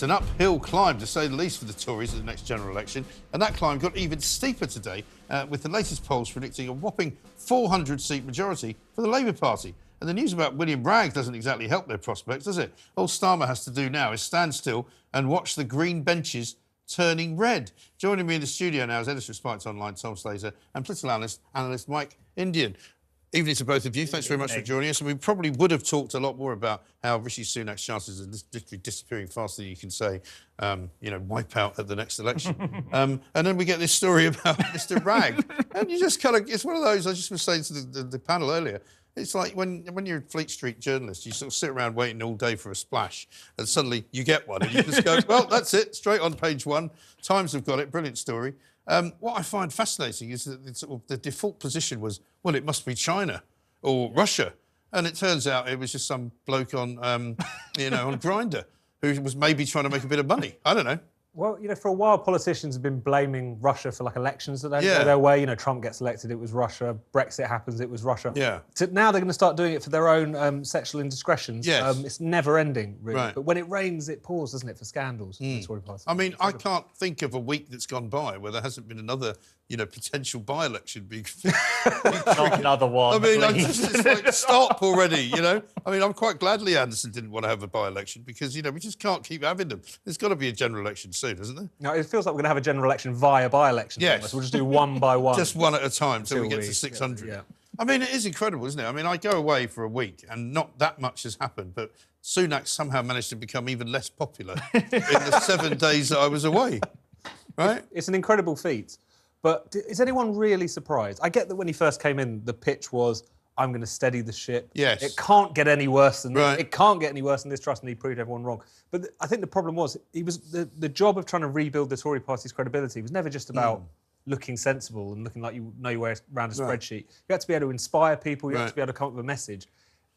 It's an uphill climb, to say the least, for the Tories in the next general election, and that climb got even steeper today, with the latest polls predicting a whopping 400-seat majority for the Labour Party. And the news about William Bragg doesn't exactly help their prospects, does it? All Starmer has to do now is stand still and watch the green benches turning red. Joining me in the studio now is editor of Spiked Online, Tom Slater, and political analyst Mike Indian. Evening to both of you. Thanks very much for joining us. And we probably would have talked a lot more about how Rishi Sunak's chances are literally disappearing faster than you can say, wipe out at the next election. And then we get this story about Mr. Bragg. And you just kind of, it's one of those, I just was saying to the panel earlier, it's like when you're a Fleet Street journalist, you sort of sit around waiting all day for a splash, and suddenly you get one, and you just go, well, that's it, straight on page one. Times have got it, brilliant story. What I find fascinating is that the default position was, well, it must be China or Russia. And it turns out it was just some bloke on, on Grindr who was maybe trying to make a bit of money. I don't know. Well, for a while, politicians have been blaming Russia for, elections that don't go their way. Trump gets elected, it was Russia. Brexit happens, it was Russia. Yeah. Now they're going to start doing it for their own sexual indiscretions. Yes. It's never-ending, really. Right. But when it rains, it pours, doesn't it, for scandals? The Tory party. I mean, I can't think of a week that's gone by where there hasn't been another, potential by-election being... Not another one. I mean, it's like, stop already, I mean, I'm quite glad Lee Anderson didn't want to have a by-election because, we just can't keep having them. There's got to be a general election soon, isn't there? No, it feels like we're going to have a general election via by-election. Yes. Almost. We'll just do one by one. Just one at a time until we get to 600. Yeah. I mean, it is incredible, isn't it? I mean, I go away for a week and not that much has happened, but Sunak somehow managed to become even less popular in the 7 days that I was away, right? It's an incredible feat. But is anyone really surprised? I get that when he first came in, the pitch was, I'm going to steady the ship. Yes. It can't get any worse than Right. this. It can't get any worse than this trust, and he proved everyone wrong. But I think the problem was, the job of trying to rebuild the Tory party's credibility was never just about looking sensible and looking like you know your way around a spreadsheet. You had to be able to inspire people, you had to be able to come up with a message.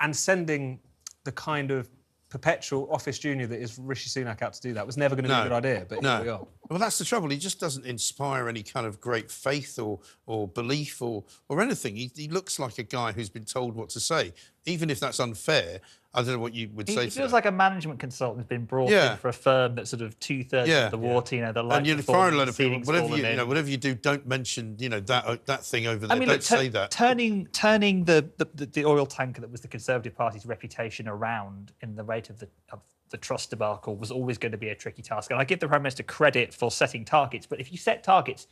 And sending the kind of perpetual office junior that is Rishi Sunak out to do that was never going to be a good idea, but here we are. Well, that's the trouble. He just doesn't inspire any kind of great faith or belief or anything. He looks like a guy who's been told what to say, even if that's unfair. I don't know what you would say to that. He feels like a management consultant who's been brought in for a firm that's sort of two-thirds of the water, the light. And you're firing a lot of people. Whatever you do, don't mention, that thing over there. I mean, don't say that. Turning the oil tanker that was the Conservative Party's reputation around in the rate of the trust debacle was always going to be a tricky task. And I give the Prime Minister credit for setting targets, but if you set targets,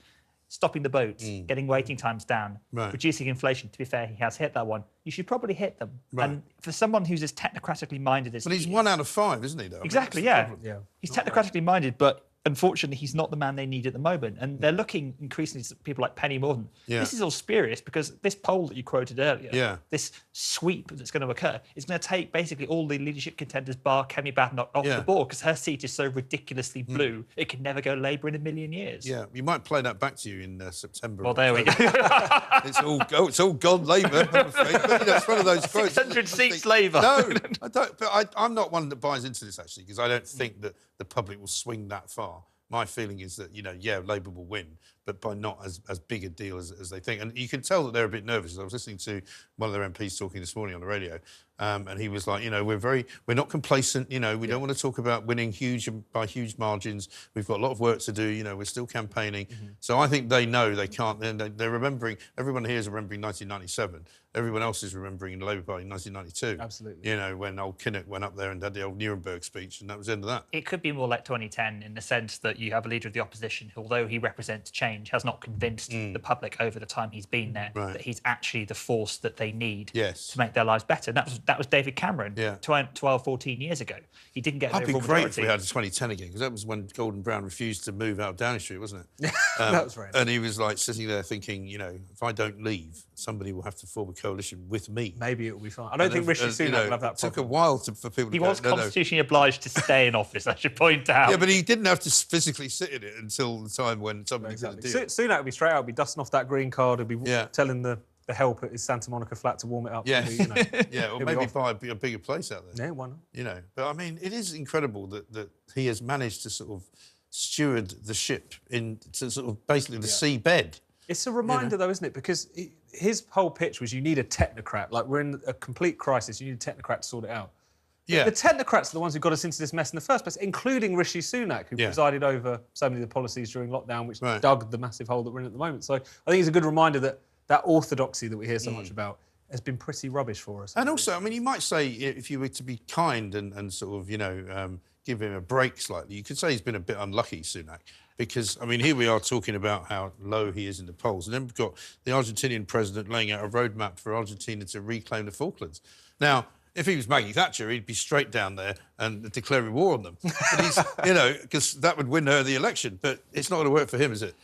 stopping the boats, getting waiting times down, reducing inflation, to be fair, he has hit that one. You should probably hit them. Right. And for someone who's as technocratically minded as he's 1 out of 5, isn't he, though? Exactly, yeah. He's technocratically minded, but unfortunately, he's not the man they need at the moment. And they're looking increasingly to people like Penny Mordaunt. This is all spurious because this poll that you quoted earlier, this sweep that's going to occur, is going to take basically all the leadership contenders bar Kemi Badenoch off the board because her seat is so ridiculously blue, it can never go Labour in a million years. Yeah, we might play that back to you in September. Well, there we go. It's all gone Labour, I'm afraid. But, it's one of those quotes. 600 seats Labour. No, I don't. But I'm not one that buys into this, actually, because I don't think that the public will swing that far. My feeling is that, Labour will win, but by not as big a deal as they think. And you can tell that they're a bit nervous. I was listening to one of their MPs talking this morning on the radio, and he was like, we're not complacent, we don't want to talk about winning by huge margins. We've got a lot of work to do, we're still campaigning. So I think they know they can't, they're remembering, everyone here is remembering 1997. Everyone else is remembering the Labour Party in 1992. Absolutely. When old Kinnock went up there and had the old Nuremberg speech, and that was the end of that. It could be more like 2010 in the sense that you have a leader of the opposition who, although he represents change, has not convinced the public over the time he's been there that he's actually the force that they need to make their lives better. And that was David Cameron 12, 14 years ago. He didn't get an overall majority. That'd be great if we had a 2010 again, because that was when Gordon Brown refused to move out of Downing Street, wasn't it? That was right. And he was like sitting there thinking, if I don't leave, somebody will have to form a coalition with me. Maybe it will be fine. I don't think Rishi Sunak will have that problem. It took a while for people to He was constitutionally obliged to stay in office, I should point out. Yeah, but he didn't have to physically sit in it until the time when somebody did a deal. Sunak would be straight out, be dusting off that green card, he'd be telling the help at his Santa Monica flat to warm it up. Yeah, or maybe buy a bigger place out there. Yeah, why not? But I mean, it is incredible that he has managed to sort of steward the ship into sort of basically the seabed. It's a reminder, though, isn't it? Because his whole pitch was you need a technocrat. Like, we're in a complete crisis. You need a technocrat to sort it out. Yeah. The technocrats are the ones who got us into this mess in the first place, including Rishi Sunak, who presided over so many of the policies during lockdown, which dug the massive hole that we're in at the moment. So I think it's a good reminder that that orthodoxy that we hear so much about has been pretty rubbish for us. And also, I mean, you might say, if you were to be kind and sort of, give him a break slightly, you could say he's been a bit unlucky, Sunak, because, I mean, here we are talking about how low he is in the polls, and then we've got the Argentinian president laying out a roadmap for Argentina to reclaim the Falklands. Now, if he was Maggie Thatcher, he'd be straight down there and declaring war on them. But he's, because that would win her the election. But it's not going to work for him, is it?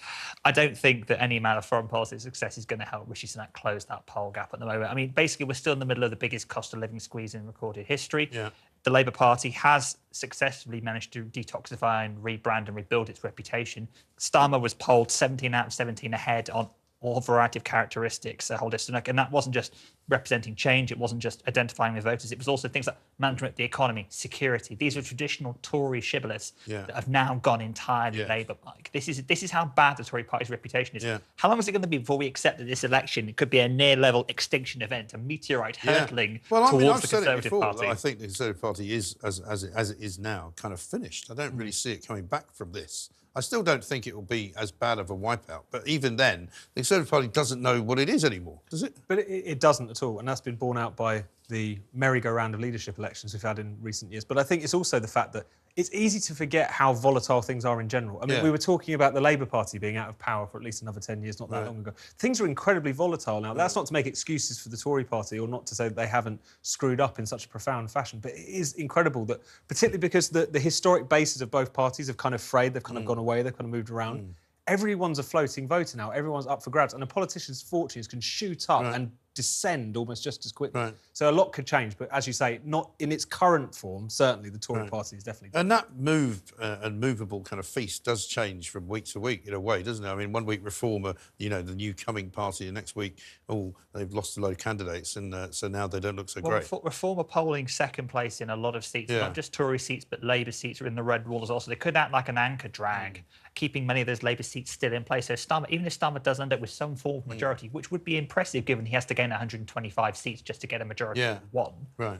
I don't think that any amount of foreign policy success is going to help Rishi Sunak close that poll gap at the moment. I mean, basically, we're still in the middle of the biggest cost of living squeeze in recorded history. Yeah. The Labour Party has successfully managed to detoxify and rebrand and rebuild its reputation. Starmer was polled 17 out of 17 ahead on all variety of characteristics, Sunak, and that wasn't just representing change, it wasn't just identifying with voters, it was also things like management of the economy, security. These are traditional Tory shibboleths that have now gone entirely Labour-like. This is how bad the Tory party's reputation is. Yeah. How long is it going to be before we accept that this election could be a near-level extinction event, a meteorite hurtling towards the Conservative Party? I think the Conservative Party is, as it is now, kind of finished. I don't really see it coming back from this. I still don't think it will be as bad of a wipeout. But even then, the Conservative Party doesn't know what it is anymore, does it? But it doesn't at all, and that's been borne out by the merry-go-round of leadership elections we've had in recent years. But I think it's also the fact that it's easy to forget how volatile things are in general. I mean, we were talking about the Labour Party being out of power for at least another 10 years, not that long ago. Things are incredibly volatile now. That's not to make excuses for the Tory party or not to say that they haven't screwed up in such a profound fashion, but it is incredible that, particularly because the historic bases of both parties have kind of frayed, they've kind of gone away, they've kind of moved around. Everyone's a floating voter now. Everyone's up for grabs. And a politician's fortunes can shoot up and descend almost just as quickly. So a lot could change. But as you say, not in its current form, certainly the Tory party is definitely... And that moved and movable kind of feast does change from week to week in a way, doesn't it? I mean, one week Reformer, the new coming party, and next week, they've lost a load of candidates, and so now they don't look so great. Reformer polling second place in a lot of seats, not just Tory seats, but Labour seats are in the red wall as well. So they could act like an anchor drag, keeping many of those Labour seats still in place. So Starmer, even if Starmer does end up with some form of majority, which would be impressive given he has to gain 125 seats just to get a majority of one. Right.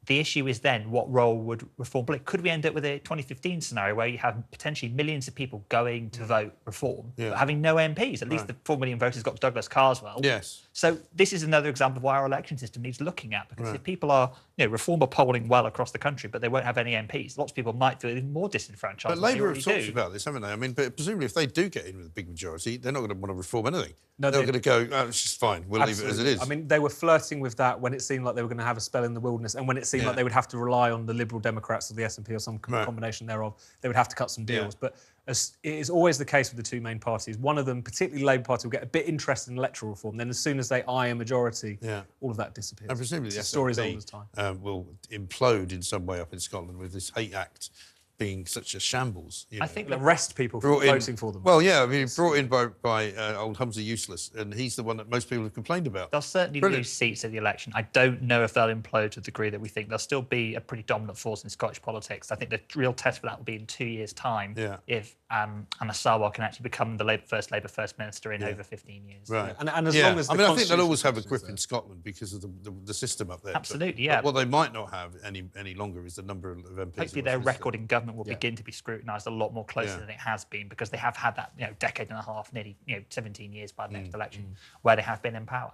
The issue is then, what role would Reform play? Could we end up with a 2015 scenario where you have potentially millions of people going to vote Reform, but having no MPs? At least the 4 million voters got Douglas Carswell. Yes. So this is another example of why our election system needs looking at, because if people are, Reform are polling well across the country, but they won't have any MPs, lots of people might feel even more disenfranchised. But Labour have talked about this, haven't they? I mean, but presumably if they do get in with a big majority, they're not going to want to reform anything. No, they're going to go, it's just fine, we'll leave it as it is. I mean, they were flirting with that when it seemed like they were going to have a spell in the wilderness, and when it seemed like they would have to rely on the Liberal Democrats or the SNP or some combination thereof, they would have to cut some deals. But as it is always the case with the two main parties, one of them, particularly Labour Party, will get a bit interested in electoral reform. Then as soon as they eye a majority, all of that disappears. And presumably the story is old as time. Will implode in some way up in Scotland with this hate act being such a shambles. I think they'll arrest people for voting for them. Well, yeah, I mean, brought in by old Humza Useless, and he's the one that most people have complained about. They'll certainly lose seats at the election. I don't know if they'll implode to the degree that we think. They'll still be a pretty dominant force in Scottish politics. I think the real test for that will be in 2 years' time if Anna Sarwar can actually become the first Labour First Minister in over 15 years. Right. And as long as I think they'll always have a grip in Scotland because of the system up there. Absolutely, but what they might not have any longer is the number of MPs. Hopefully their record in government will begin to be scrutinised a lot more closely than it has been, because they have had that decade and a half, nearly 17 years by the next election, where they have been in power.